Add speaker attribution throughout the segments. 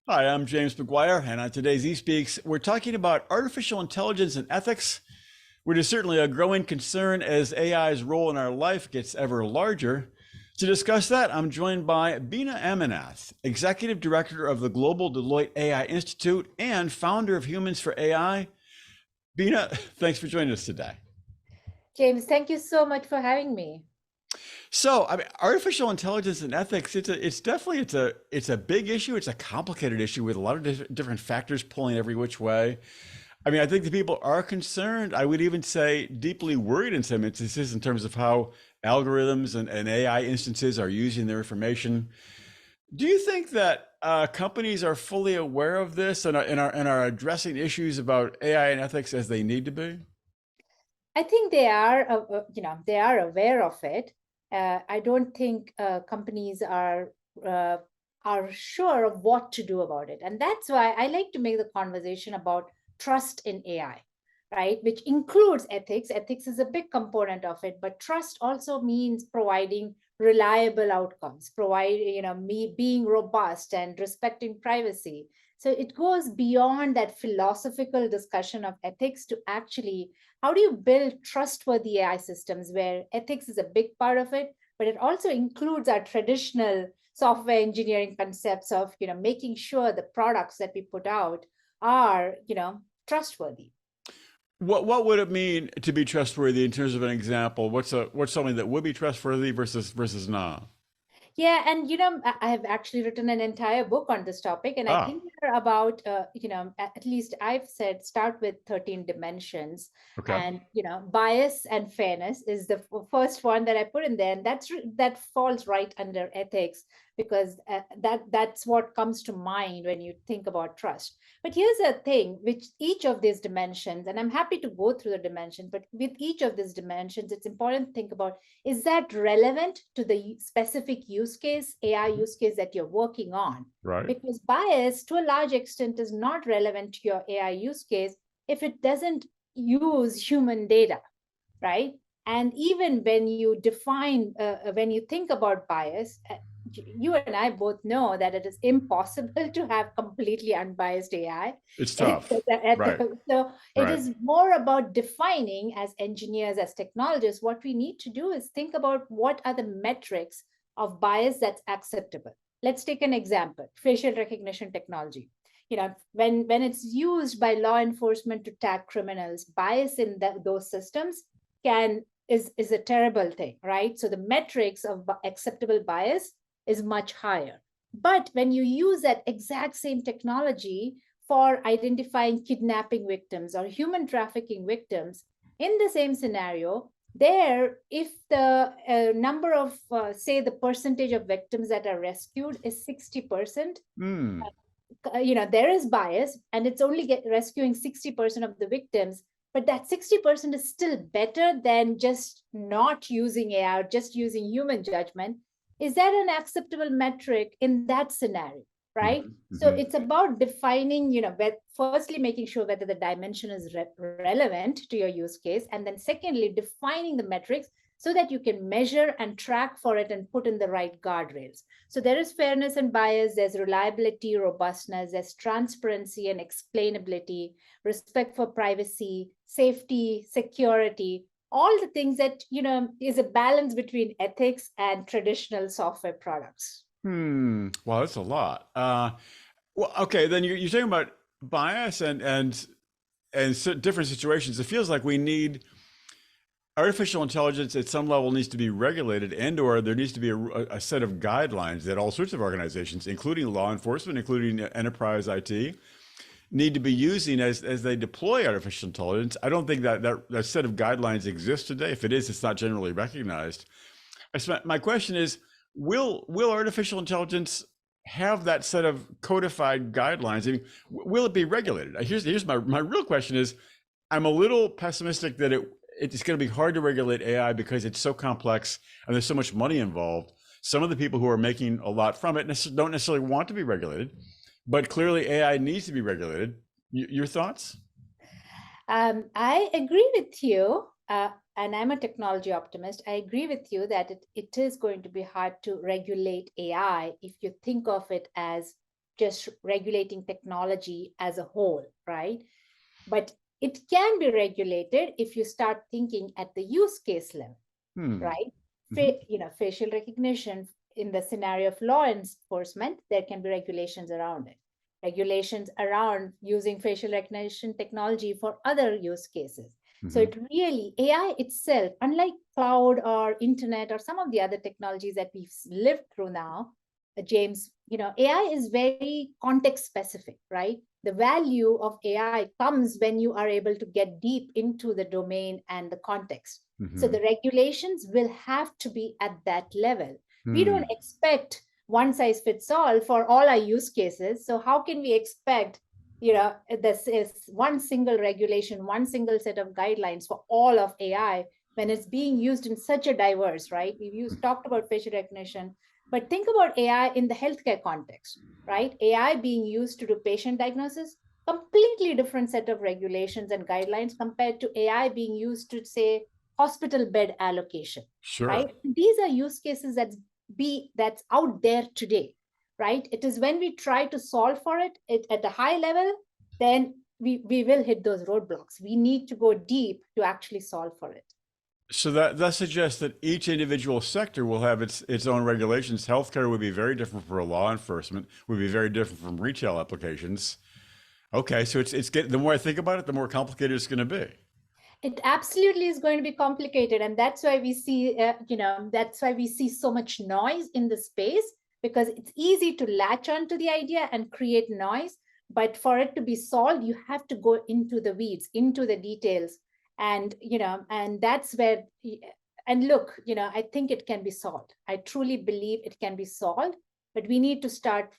Speaker 1: Hi, I'm James McGuire, and on today's eSpeaks, we're talking about artificial intelligence and ethics, which is certainly a growing concern as AI's role in our life gets ever larger. To discuss that, I'm joined by Beena Ammanath, Executive Director of the Global Deloitte AI Institute and founder of Humans for AI. Beena, thanks for joining us today.
Speaker 2: James, thank you so much for having me.
Speaker 1: So, I mean, artificial intelligence and ethics, it's a big issue. It's a complicated issue with a lot of different factors pulling every which way. I mean, I think the people are concerned. I would even say deeply worried in some instances in terms of how algorithms and AI instances are using their information. Do you think that companies are fully aware of this and are addressing issues about AI and ethics as they need to be?
Speaker 2: I think they are, they are aware of it. I don't think companies uh, are sure of what to do about it, and that's why I like to make the conversation about trust in AI, right? Which includes ethics. Ethics is a big component of it, but trust also means providing reliable outcomes, me being robust and respecting privacy. So it goes beyond that philosophical discussion of ethics to actually how do you build trustworthy AI systems where ethics is a big part of it, but it also includes our traditional software engineering concepts of making sure the products that we put out are trustworthy.
Speaker 1: What would it mean to be trustworthy in terms of an example? What's something that would be trustworthy versus not?
Speaker 2: Yeah, and I have actually written an entire book on this topic, and I
Speaker 1: Ah,
Speaker 2: think there are about at least I've said start with 13 dimensions,
Speaker 1: okay.
Speaker 2: and bias and fairness is the first one that I put in there, and that falls right under ethics because that's what comes to mind when you think about trust. But here's the thing, which each of these dimensions, and I'm happy to go through the dimensions, but with each of these dimensions, it's important to think about, is that relevant to the specific use case, AI use case that you're working on?
Speaker 1: Right.
Speaker 2: Because bias, to a large extent, is not relevant to your AI use case if it doesn't use human data, right? And even when you think about bias, you and I both know that it is impossible to have completely unbiased AI.
Speaker 1: It's tough. Right.
Speaker 2: So it
Speaker 1: Right.
Speaker 2: is more about defining as engineers, as technologists, what we need to do is think about what are the metrics of bias that's acceptable. Let's take an example, facial recognition technology. When it's used by law enforcement to tag criminals, bias in those systems can is a terrible thing, right? So the metrics of acceptable bias is much higher. But when you use that exact same technology for identifying kidnapping victims or human trafficking victims in the same scenario, there, if the number of, say, the percentage of victims that are rescued is 60%,
Speaker 1: Hmm.
Speaker 2: there is bias and it's only rescuing 60% of the victims, but that 60% is still better than just not using AI or just using human judgment. Is that an acceptable metric in that scenario, right?
Speaker 1: Hmm.
Speaker 2: So
Speaker 1: Hmm.
Speaker 2: it's about defining, firstly making sure whether the dimension is relevant to your use case, and then secondly defining the metrics so that you can measure and track for it and put in the right guardrails. So there is fairness and bias, there's reliability, robustness, there's transparency and explainability, respect for privacy, safety, security, all the things that, is a balance between ethics and traditional software products.
Speaker 1: Hmm. Well, that's a lot. Well, okay, then you're talking about bias and different situations. It feels like we need artificial intelligence at some level needs to be regulated, and or there needs to be a set of guidelines that all sorts of organizations, including law enforcement, including enterprise IT, need to be using as they deploy artificial intelligence. I don't think that set of guidelines exists today. If it is, it's not generally recognized. My question is, will artificial intelligence have that set of codified guidelines? I mean, will it be regulated? Here's my real question is, I'm a little pessimistic that it's going to be hard to regulate AI because it's so complex and there's so much money involved. Some of the people who are making a lot from it don't necessarily want to be regulated, but clearly AI needs to be regulated. Your thoughts?
Speaker 2: I agree with you, and I'm a technology optimist. I agree with you that it is going to be hard to regulate AI if you think of it as just regulating technology as a whole, right? But it can be regulated if you start thinking at the use case level, right? Facial recognition in the scenario of law enforcement, there can be regulations around it. Regulations around using facial recognition technology for other use cases. So it really, AI itself, unlike cloud or internet or some of the other technologies that we've lived through now, James, AI is very context specific, right? The value of AI comes when you are able to get deep into the domain and the context. So the regulations will have to be at that level. We don't expect one size fits all for all our use cases. So how can we expect, this is one single regulation, one single set of guidelines for all of AI when it's being used in such a diverse, right? We've talked about facial recognition, but think about AI in the healthcare context, right? AI being used to do patient diagnosis, completely different set of regulations and guidelines compared to AI being used to, say, hospital bed allocation,
Speaker 1: Sure.
Speaker 2: right? These are use cases that's out there today, right? It is when we try to solve for it at a high level, then we will hit those roadblocks. We need to go deep to actually solve for it.
Speaker 1: So that suggests that each individual sector will have its own regulations. Healthcare would be very different for law enforcement, would be very different from retail applications. Okay, so it's the more I think about it, the more complicated it's going to be.
Speaker 2: It absolutely is going to be complicated, and that's why we see, that's why we see so much noise in the space, because it's easy to latch onto the idea and create noise. But for it to be solved, you have to go into the weeds, into the details, and and that's where. And look, I think it can be solved. I truly believe it can be solved, but we need to start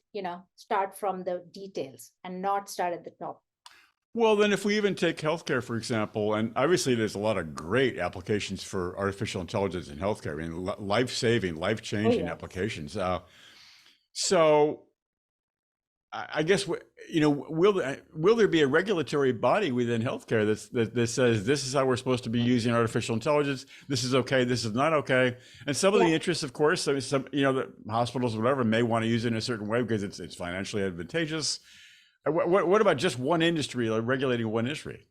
Speaker 2: from the details and not start at the top.
Speaker 1: Well, then if we even take healthcare, for example, and obviously there's a lot of great applications for artificial intelligence in healthcare. I mean, life-saving, life-changing applications. So I guess, will there be a regulatory body within healthcare that says this is how we're supposed to be using artificial intelligence? This is okay. This is not okay. And some of the interests, of course, some the hospitals or whatever may want to use it in a certain way because it's financially advantageous. What about just one industry, like regulating one industry?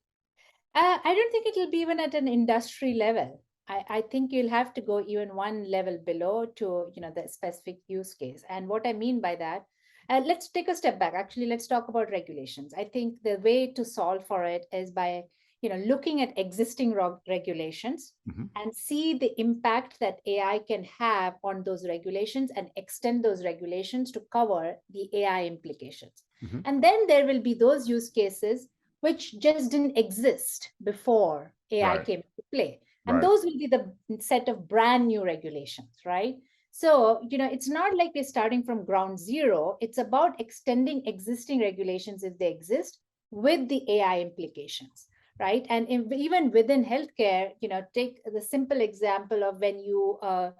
Speaker 2: I don't think it'll be even at an industry level. I think you'll have to go even one level below to the specific use case. And what I mean by that, let's take a step back. Actually, let's talk about regulations. I think the way to solve for it is by looking at existing regulations and see the impact that AI can have on those regulations and extend those regulations to cover the AI implications. And then there will be those use cases which just didn't exist before AI came into play. And those will be the set of brand new regulations, right? So, it's not like we're starting from ground zero. It's about extending existing regulations if they exist with the AI implications, right? And even within healthcare, take the simple example of when you are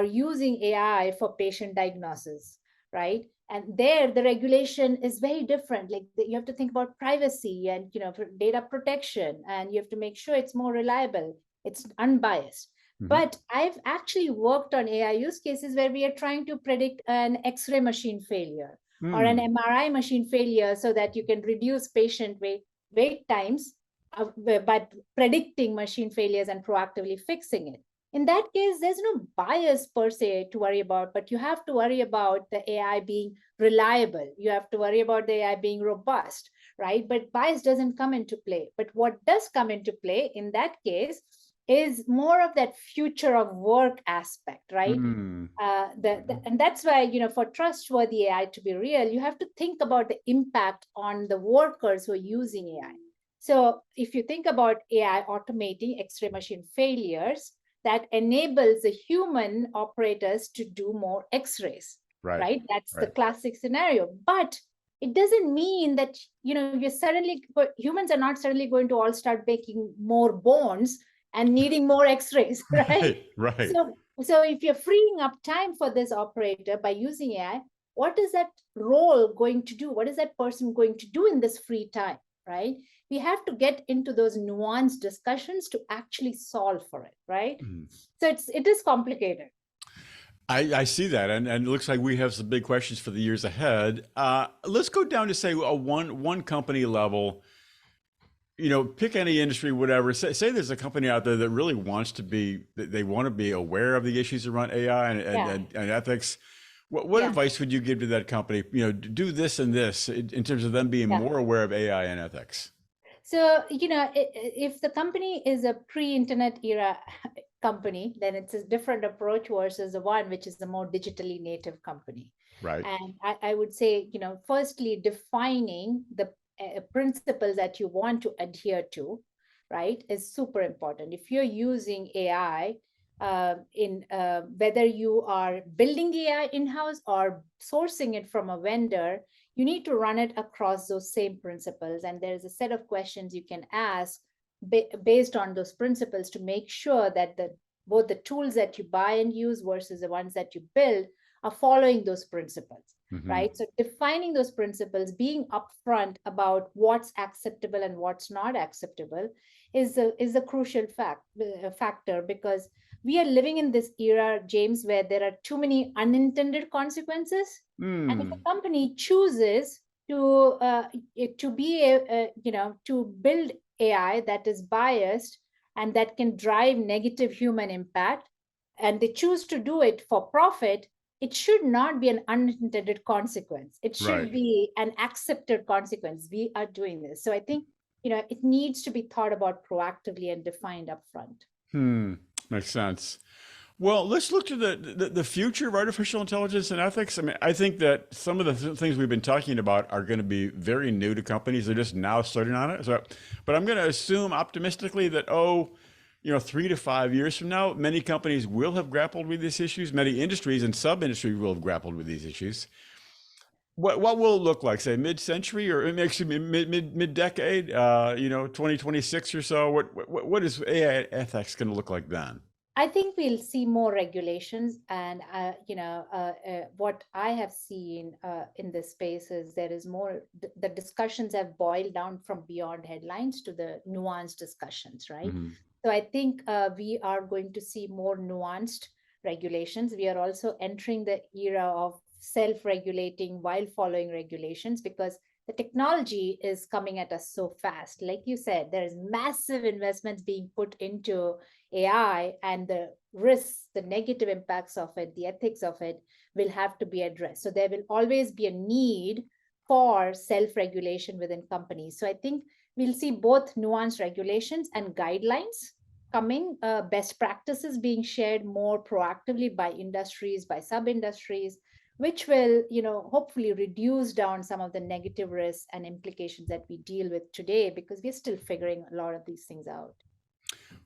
Speaker 2: using AI for patient diagnosis, right? And there the regulation is very different. Like you have to think about privacy and data protection, and you have to make sure it's more reliable, it's unbiased. But I've actually worked on AI use cases where we are trying to predict an X-ray machine failure or an MRI machine failure so that you can reduce patient wait times by predicting machine failures and proactively fixing it. In that case, there's no bias per se to worry about, but you have to worry about the AI being reliable. You have to worry about the AI being robust, right? But bias doesn't come into play. But what does come into play in that case is more of that future of work aspect, right? And that's why, for trustworthy AI to be real, you have to think about the impact on the workers who are using AI. So if you think about AI automating X-ray machine failures, that enables the human operators to do more X-rays, right? That's the classic scenario. But it doesn't mean that, humans are not suddenly going to all start making more bones and needing more X-rays, right?
Speaker 1: Right.
Speaker 2: So if you're freeing up time for this operator by using AI, what is that role going to do? What is that person going to do in this free time, right? We have to get into those nuanced discussions to actually solve for it, right? So it is complicated.
Speaker 1: I see that, and it looks like we have some big questions for the years ahead. Let's go down to say a one company level. Pick any industry, whatever. Say there's a company out there that really wants to be, they want to be aware of the issues around AI
Speaker 2: Yeah,
Speaker 1: and ethics. What
Speaker 2: yeah,
Speaker 1: advice would you give to that company? Do this and this in terms of them being
Speaker 2: yeah.
Speaker 1: more aware of AI and ethics.
Speaker 2: So, if the company is a pre-internet era company, then it's a different approach versus the one which is the more digitally native company.
Speaker 1: Right.
Speaker 2: And I would say, firstly, defining the principles that you want to adhere to, right, is super important. If you're using AI, in whether you are building AI in-house or sourcing it from a vendor, you need to run it across those same principles. And there's a set of questions you can ask based on those principles to make sure that both the tools that you buy and use versus the ones that you build are following those principles,
Speaker 1: Hmm.
Speaker 2: right? So defining those principles, being upfront about what's acceptable and what's not acceptable is a crucial factor, because we are living in this era, James, where there are too many unintended consequences. And if
Speaker 1: Hmm.
Speaker 2: a company chooses to to build AI that is biased and that can drive negative human impact, and they choose to do it for profit, it should not be an unintended consequence. It should
Speaker 1: Right.
Speaker 2: be an accepted consequence. We are doing this. So I think, it needs to be thought about proactively and defined upfront.
Speaker 1: Hmm. Makes sense. Well, let's look to the future of artificial intelligence and ethics. I mean, I think that some of the things we've been talking about are going to be very new to companies. They're just now starting on it. But I'm going to assume optimistically that, 3 to 5 years from now, many companies will have grappled with these issues. Many industries and sub-industries will have grappled with these issues. What will it look like? Say mid-century or actually mid-decade? 2026 or so. What is AI ethics going to look like then?
Speaker 2: I think we'll see more regulations, and what I have seen in this space is there is more. The discussions have boiled down from beyond headlines to the nuanced discussions, right?
Speaker 1: Hmm.
Speaker 2: So I think we are going to see more nuanced regulations. We are also entering the era of self-regulating while following regulations, because the technology is coming at us so fast. Like you said, there is massive investments being put into AI, and the risks, the negative impacts of it, the ethics of it will have to be addressed. So there will always be a need for self regulation within companies. So I think we'll see both nuanced regulations and guidelines coming, best practices being shared more proactively by industries, by sub industries, which will, hopefully reduce down some of the negative risks and implications that we deal with today, because we're still figuring a lot of these things out.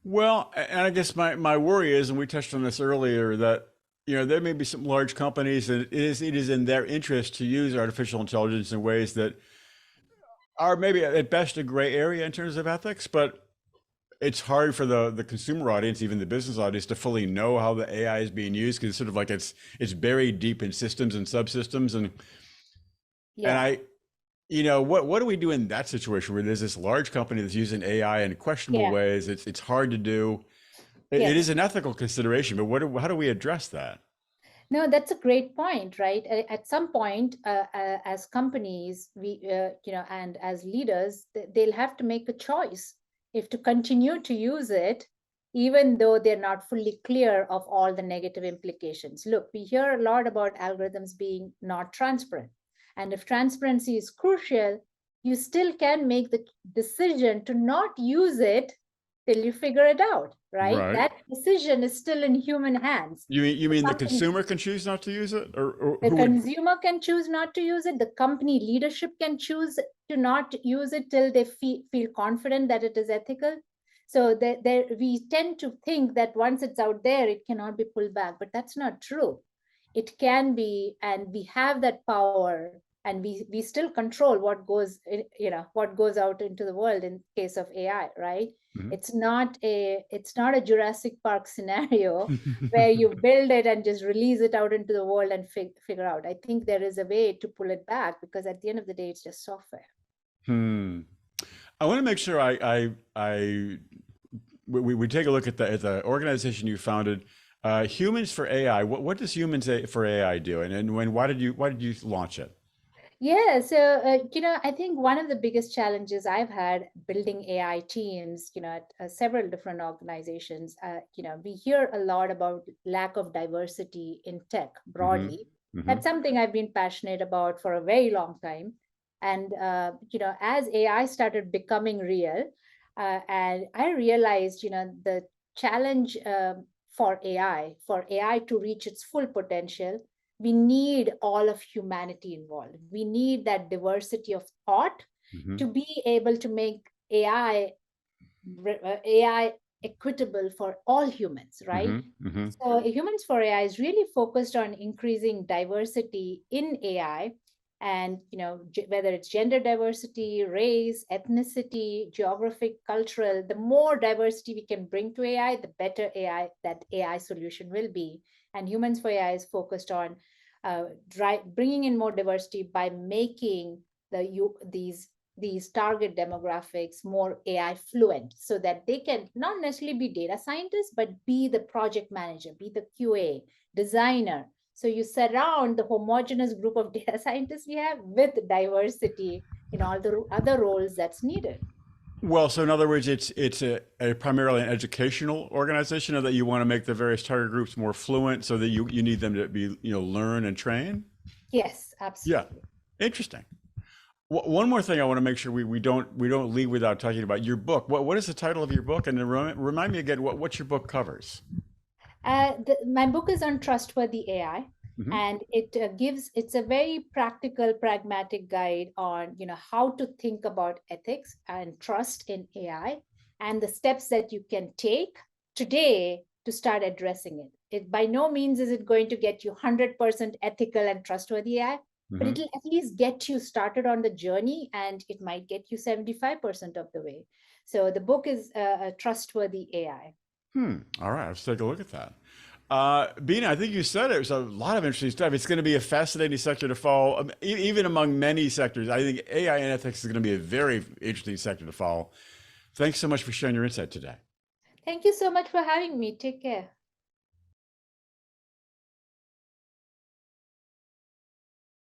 Speaker 1: Well, and I guess my worry is, and we touched on this earlier, that there may be some large companies that it is in their interest to use artificial intelligence in ways that are maybe at best a gray area in terms of ethics, but it's hard for the consumer audience, even the business audience, to fully know how the AI is being used because it's sort of like it's buried deep in systems and subsystems, and
Speaker 2: Yeah,
Speaker 1: what do we do in that situation where there's this large company that's using AI in questionable
Speaker 2: yeah,
Speaker 1: ways? It's hard to do. It is
Speaker 2: yes.
Speaker 1: an ethical consideration, but how do we address that?
Speaker 2: No, that's a great point, right? At some point, as companies, and as leaders, they'll have to make a choice if to continue to use it, even though they're not fully clear of all the negative implications. Look, we hear a lot about algorithms being not transparent. And if transparency is crucial, you still can make the decision to not use it till you figure it out, right?
Speaker 1: Right.
Speaker 2: That decision is still in human hands.
Speaker 1: You mean the
Speaker 2: Company
Speaker 1: consumer can choose not to use it, or
Speaker 2: the
Speaker 1: who would?
Speaker 2: consumer can choose not to use it. The company leadership can choose to not use it till they feel confident that it is ethical. So we tend to think that once it's out there, it cannot be pulled back, but that's not true. It can be, and we have that power, and we still control what goes out into the world in case of AI, right?
Speaker 1: Mhm.
Speaker 2: It's not a Jurassic Park scenario where you build it and just release it out into the world and figure out. I think there is a way to pull it back, because at the end of the day, it's just software.
Speaker 1: Hmm. I want to make sure we take a look at the organization you founded. Humans for AI. What does for AI do? And when why did you launch it?
Speaker 2: Yeah, so I think one of the biggest challenges I've had building AI teams, at several different organizations, we hear a lot about lack of diversity in tech
Speaker 1: Hmm.
Speaker 2: broadly.
Speaker 1: Hmm.
Speaker 2: That's something I've been passionate about for a very long time. And as AI started becoming real, and I realized, the challenge for AI to reach its full potential, we need all of humanity involved. We need that diversity of thought
Speaker 1: Hmm.
Speaker 2: to be able to make AI equitable for all humans, right?
Speaker 1: Hmm. Hmm.
Speaker 2: So Humans for AI is really focused on increasing diversity in AI, and whether it's gender diversity, race, ethnicity, geographic, cultural, the more diversity we can bring to AI, the better AI solution will be. And Humans for AI is focused on bringing in more diversity by making these target demographics more AI fluent, so that they can not necessarily be data scientists, but be the project manager, be the QA, designer. So you surround the homogeneous group of data scientists we have with diversity in all the other roles that's needed.
Speaker 1: Well, so in other words, it's a primarily an educational organization, or that you want to make the various target groups more fluent, so that you need them to be learn and train.
Speaker 2: Yes,
Speaker 1: Yeah,
Speaker 2: absolutely.
Speaker 1: interesting. One more thing I want to make sure we don't leave without talking about your book. What is the title of your book? And then remind me again what your book covers.
Speaker 2: My book is on trustworthy AI,
Speaker 1: Hmm.
Speaker 2: and it's a very practical, pragmatic guide on how to think about ethics and trust in AI, and the steps that you can take today to start addressing it. It by no means is it going to get you 100% ethical and trustworthy AI, but
Speaker 1: Hmm.
Speaker 2: it'll at least get you started on the journey, and it might get you 75% of the way. So the book is a trustworthy AI.
Speaker 1: Hmm. All right, let's take a look at that. Beena, I think you said it was a lot of interesting stuff. It's going to be a fascinating sector to follow, even among many sectors. I think AI and ethics is going to be a very interesting sector to follow. Thanks so much for sharing your insight today.
Speaker 2: Thank you so much for having me. Take care.